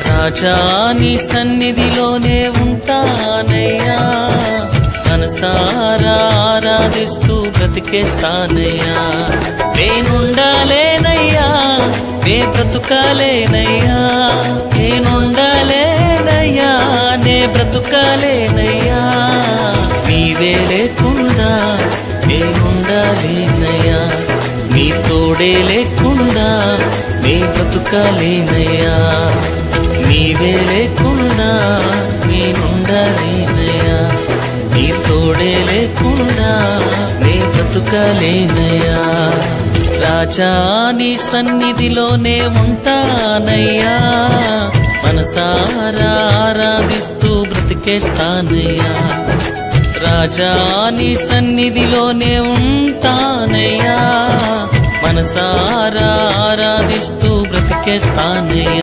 రాజా నీ సన్నిధిలోనే ఉంటానయ్యా, మనసారా ఆరాధిస్తూ బ్రతికేస్తానయ్యా. నేనుండాలేనయ్యా, నే బ్రతుకాలేనయ్యా, నేనుండాలేనయ్యా, నే బ్రతుకాలేనయ్యా. నీవే లేకుండా నేనుండాలేనయ్యా, నీ తోడే లేకుండా నే బ్రతుకాలేనయ్యా. నీవే లేకుండా నేనుండాలేనయ్యా, నీ తోడే లేకుండా నే బ్రతుకాలేనయ్యా. రాజా నీ సన్నిధిలోనే ఉంటానయ్యా, మనసారా ఆరాధిస్తూ బ్రతికేస్తానయ్యా. రాజా నీ సన్నిధిలోనే ఉంటానయ్యా, మనసారా ఆరాధిస్తూ బ్రతికేస్తానయ్యా.